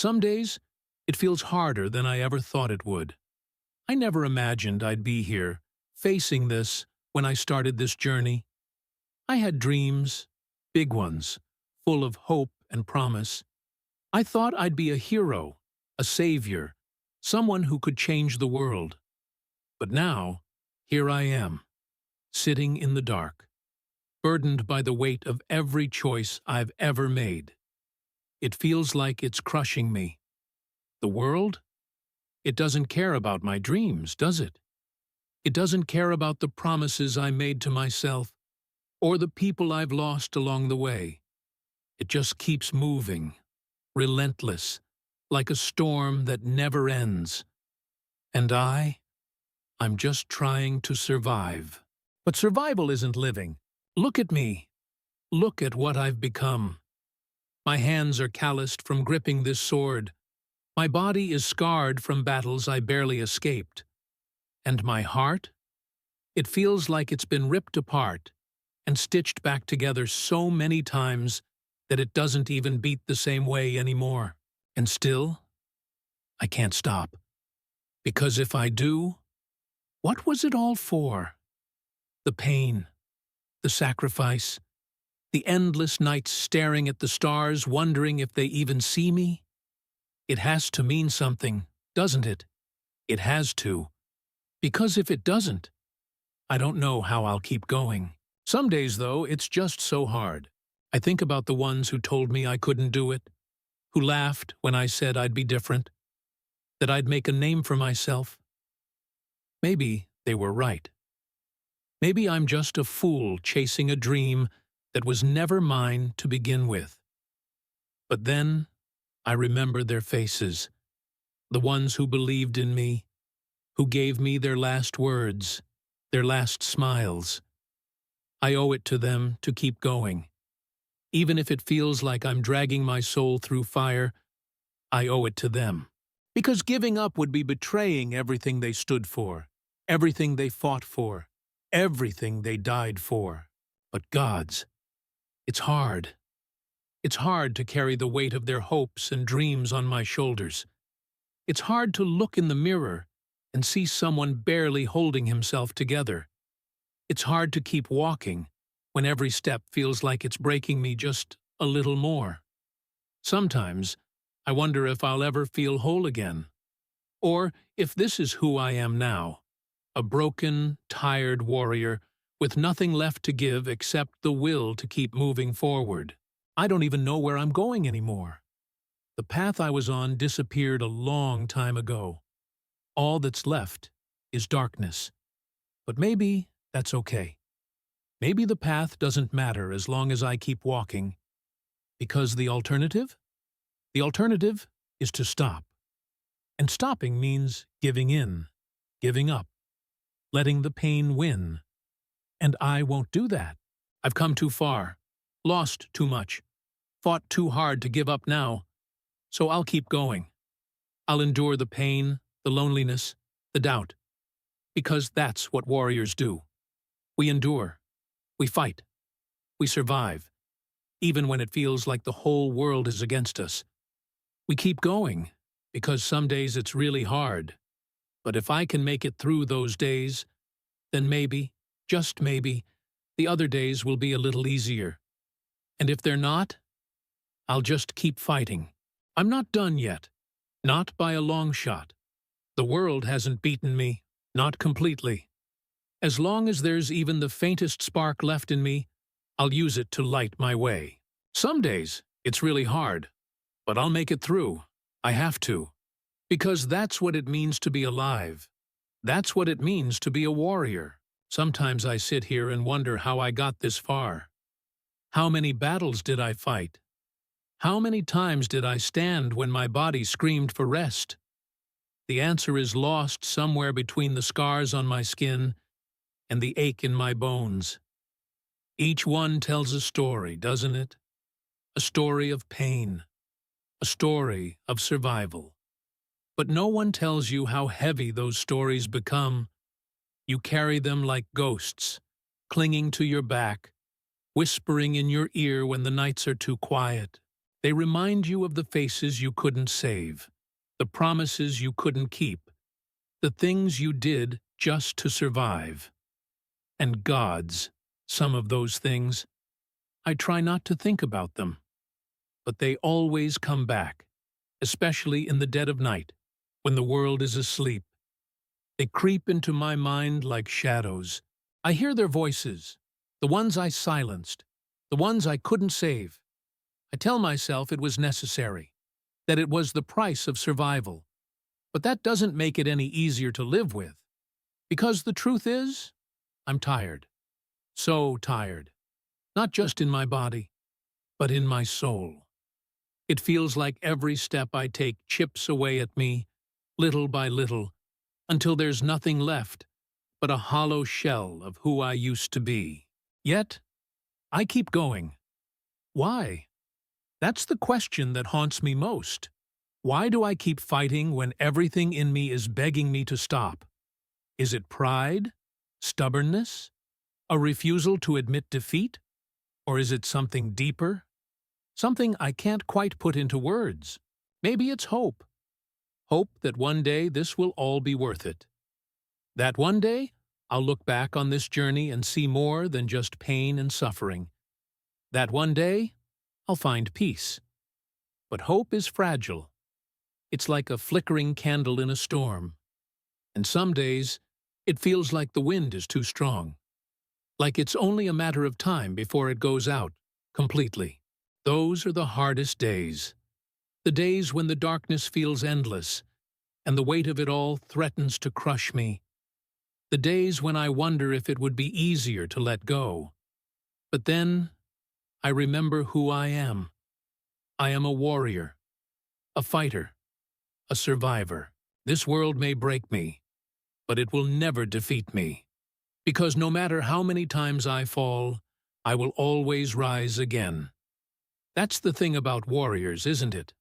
Some days, it feels harder than I ever thought it would. I never imagined I'd be here, facing this, when I started this journey. I had dreams, big ones, full of hope and promise. I thought I'd be a hero, a savior, someone who could change the world. But now, here I am, sitting in the dark, burdened by the weight of every choice I've ever made. It feels like it's crushing me. The world? It doesn't care about my dreams, does it? It doesn't care about the promises I made to myself, or the people I've lost along the way. It just keeps moving, relentless, like a storm that never ends. And I'm just trying to survive. But survival isn't living. Look at me. Look at what I've become. My hands are calloused from gripping this sword. My body is scarred from battles I barely escaped. And my heart? It feels like it's been ripped apart and stitched back together so many times that it doesn't even beat the same way anymore. And still, I can't stop. Because if I do, what was it all for? The pain, the sacrifice, the endless nights staring at the stars, wondering if they even see me? It has to mean something, doesn't it? It has to. Because if it doesn't, I don't know how I'll keep going. Some days, though, it's just so hard. I think about the ones who told me I couldn't do it, who laughed when I said I'd be different, that I'd make a name for myself. Maybe they were right. Maybe I'm just a fool chasing a dream that was never mine to begin with. But then I remember their faces, the ones who believed in me, who gave me their last words, their last smiles. I owe it to them to keep going. Even if it feels like I'm dragging my soul through fire, I owe it to them. Because giving up would be betraying everything they stood for, everything they fought for, everything they died for. But God's, it's hard. It's hard to carry the weight of their hopes and dreams on my shoulders. It's hard to look in the mirror and see someone barely holding himself together. It's hard to keep walking when every step feels like it's breaking me just a little more. Sometimes, I wonder if I'll ever feel whole again, or if this is who I am now, a broken, tired warrior with nothing left to give except the will to keep moving forward. I don't even know where I'm going anymore. The path I was on disappeared a long time ago. All that's left is darkness. But maybe that's okay. Maybe the path doesn't matter as long as I keep walking. Because the alternative? The alternative is to stop. And stopping means giving in, giving up, letting the pain win. And I won't do that. I've come too far, lost too much, fought too hard to give up now. So I'll keep going. I'll endure the pain, the loneliness, the doubt. Because that's what warriors do. We endure. We fight. We survive. Even when it feels like the whole world is against us. We keep going, because some days it's really hard. But if I can make it through those days, then maybe, just maybe, the other days will be a little easier. And if they're not, I'll just keep fighting. I'm not done yet. Not by a long shot. The world hasn't beaten me, not completely. As long as there's even the faintest spark left in me, I'll use it to light my way. Some days, it's really hard, but I'll make it through. I have to. Because that's what it means to be alive. That's what it means to be a warrior. Sometimes I sit here and wonder how I got this far. How many battles did I fight? How many times did I stand when my body screamed for rest? The answer is lost somewhere between the scars on my skin and the ache in my bones. Each one tells a story, doesn't it? A story of pain, a story of survival. But no one tells you how heavy those stories become. You carry them like ghosts, clinging to your back, whispering in your ear when the nights are too quiet. They remind you of the faces you couldn't save, the promises you couldn't keep, the things you did just to survive. And gods, some of those things. I try not to think about them, but they always come back, especially in the dead of night, when the world is asleep. They creep into my mind like shadows. I hear their voices, the ones I silenced, the ones I couldn't save. I tell myself it was necessary, that it was the price of survival. But that doesn't make it any easier to live with. Because the truth is, I'm tired. So tired. Not just in my body, but in my soul. It feels like every step I take chips away at me, little by little, until there's nothing left but a hollow shell of who I used to be. Yet, I keep going. Why? That's the question that haunts me most. Why do I keep fighting when everything in me is begging me to stop? Is it pride? Stubbornness? A refusal to admit defeat? Or is it something deeper? Something I can't quite put into words. Maybe it's hope. Hope that one day this will all be worth it. That one day, I'll look back on this journey and see more than just pain and suffering. That one day, I'll find peace. But hope is fragile. It's like a flickering candle in a storm. And some days, it feels like the wind is too strong. Like it's only a matter of time before it goes out, completely. Those are the hardest days. The days when the darkness feels endless, and the weight of it all threatens to crush me. The days when I wonder if it would be easier to let go. But then, I remember who I am. I am a warrior, a fighter, a survivor. This world may break me, but it will never defeat me. Because no matter how many times I fall, I will always rise again. That's the thing about warriors, isn't it?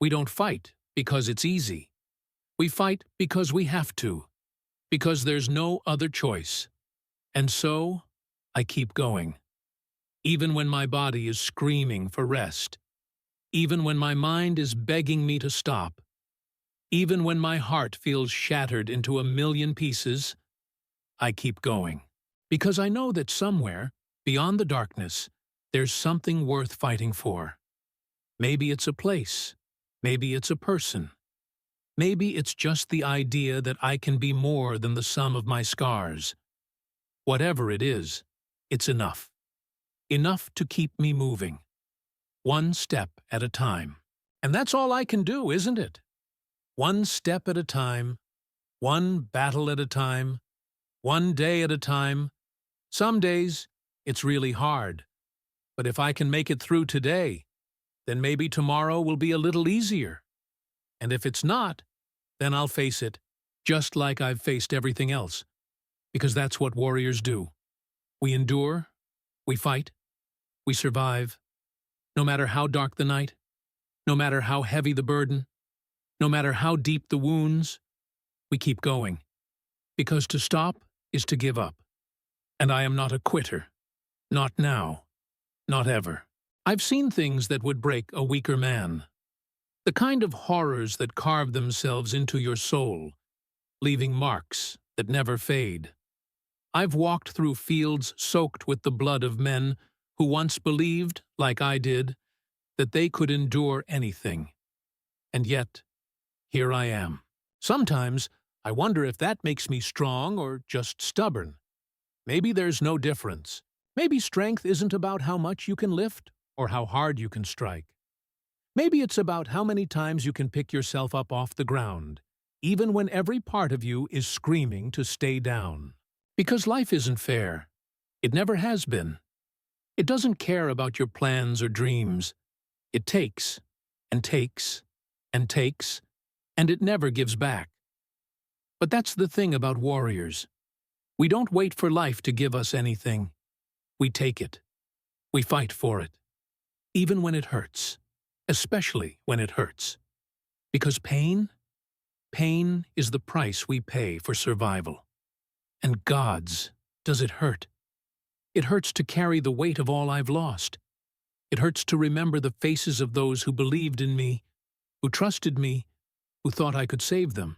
We don't fight because it's easy. We fight because we have to, because there's no other choice. And so, I keep going. Even when my body is screaming for rest. Even when my mind is begging me to stop. Even when my heart feels shattered into a million pieces, I keep going. Because I know that somewhere, beyond the darkness, there's something worth fighting for. Maybe it's a place. Maybe it's a person. Maybe it's just the idea that I can be more than the sum of my scars. Whatever it is, it's enough. Enough to keep me moving. One step at a time. And that's all I can do, isn't it? One step at a time, one battle at a time, one day at a time. Some days, it's really hard. But if I can make it through today, then maybe tomorrow will be a little easier. And if it's not, then I'll face it, just like I've faced everything else. Because that's what warriors do. We endure, we fight, we survive. No matter how dark the night, no matter how heavy the burden, no matter how deep the wounds, we keep going. Because to stop is to give up. And I am not a quitter. Not now. Not ever. I've seen things that would break a weaker man. The kind of horrors that carve themselves into your soul, leaving marks that never fade. I've walked through fields soaked with the blood of men who once believed, like I did, that they could endure anything. And yet, here I am. Sometimes, I wonder if that makes me strong or just stubborn. Maybe there's no difference. Maybe strength isn't about how much you can lift or how hard you can strike. Maybe it's about how many times you can pick yourself up off the ground, even when every part of you is screaming to stay down. Because life isn't fair. It never has been. It doesn't care about your plans or dreams. It takes, and takes, and takes, and it never gives back. But that's the thing about warriors. We don't wait for life to give us anything. We take it. We fight for it. Even when it hurts. Especially when it hurts. Because pain is the price we pay for survival. And gods, does it hurt? It hurts to carry the weight of all I've lost. It hurts to remember the faces of those who believed in me, who trusted me, who thought I could save them.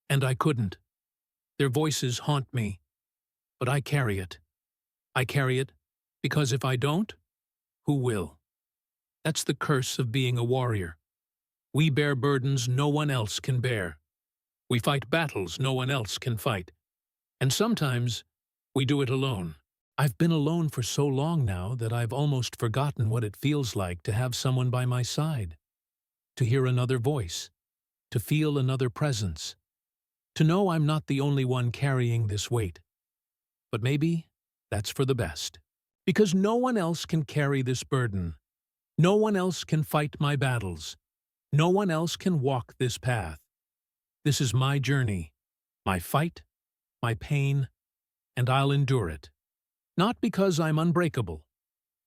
And I couldn't. Their voices haunt me, but I carry it. I carry it because if I don't, who will? That's the curse of being a warrior. We bear burdens no one else can bear. We fight battles no one else can fight. And sometimes we do it alone. I've been alone for so long now that I've almost forgotten what it feels like to have someone by my side, to hear another voice, to feel another presence, to know I'm not the only one carrying this weight. But maybe that's for the best, because no one else can carry this burden. No one else can fight my battles. No one else can walk this path. This is my journey, my fight, my pain, and I'll endure it. Not because I'm unbreakable.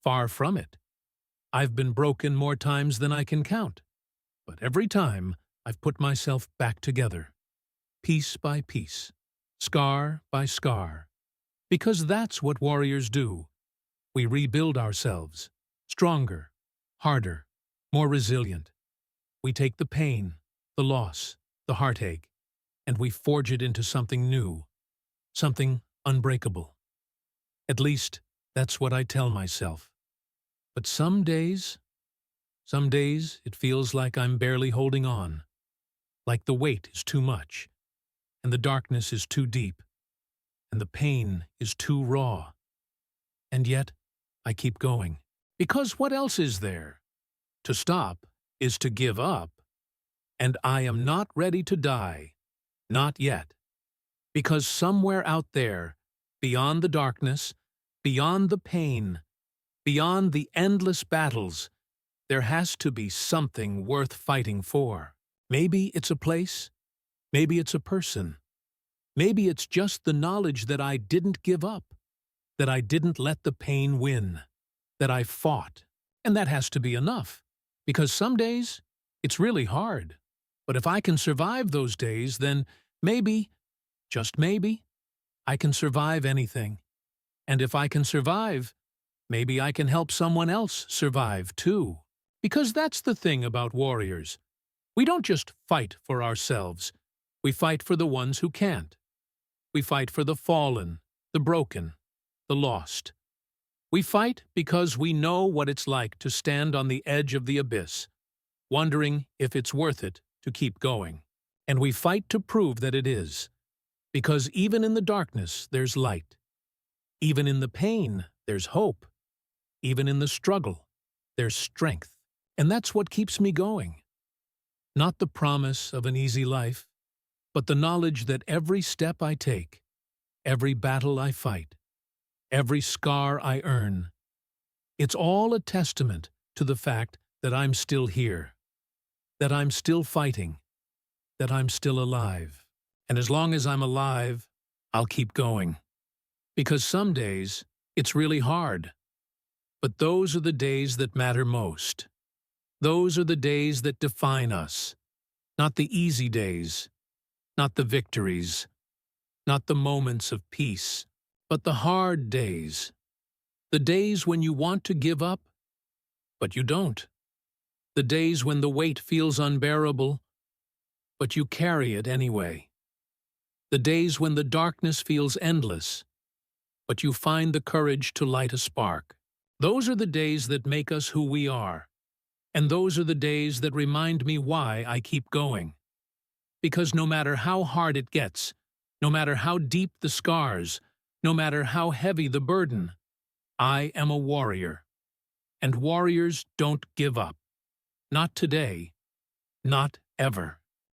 Far from it. I've been broken more times than I can count. But every time, I've put myself back together. Piece by piece. Scar by scar. Because that's what warriors do. We rebuild ourselves. Stronger, harder, more resilient. We take the pain, the loss, the heartache, and we forge it into something new. Something unbreakable. At least, that's what I tell myself. But some days it feels like I'm barely holding on. Like the weight is too much, and the darkness is too deep, and the pain is too raw. And yet, I keep going. Because what else is there? To stop is to give up, and I am not ready to die. Not yet. Because somewhere out there, beyond the darkness, beyond the pain, beyond the endless battles, there has to be something worth fighting for. Maybe it's a place, maybe it's a person, maybe it's just the knowledge that I didn't give up, that I didn't let the pain win, that I fought. And that has to be enough, because some days it's really hard. But if I can survive those days, then maybe, just maybe, I can survive anything. And if I can survive, maybe I can help someone else survive too. Because that's the thing about warriors. We don't just fight for ourselves. We fight for the ones who can't. We fight for the fallen, the broken, the lost. We fight because we know what it's like to stand on the edge of the abyss, wondering if it's worth it to keep going. And we fight to prove that it is. Because even in the darkness, there's light. Even in the pain, there's hope. Even in the struggle, there's strength. And that's what keeps me going. Not the promise of an easy life, but the knowledge that every step I take, every battle I fight, every scar I earn, it's all a testament to the fact that I'm still here, that I'm still fighting, that I'm still alive. And as long as I'm alive, I'll keep going. Because some days, it's really hard. But those are the days that matter most. Those are the days that define us. Not the easy days, not the victories, not the moments of peace, but the hard days. The days when you want to give up, but you don't. The days when the weight feels unbearable, but you carry it anyway. The days when the darkness feels endless, but you find the courage to light a spark. Those are the days that make us who we are. And those are the days that remind me why I keep going. Because no matter how hard it gets, no matter how deep the scars, no matter how heavy the burden, I am a warrior. And warriors don't give up. Not today. Not ever.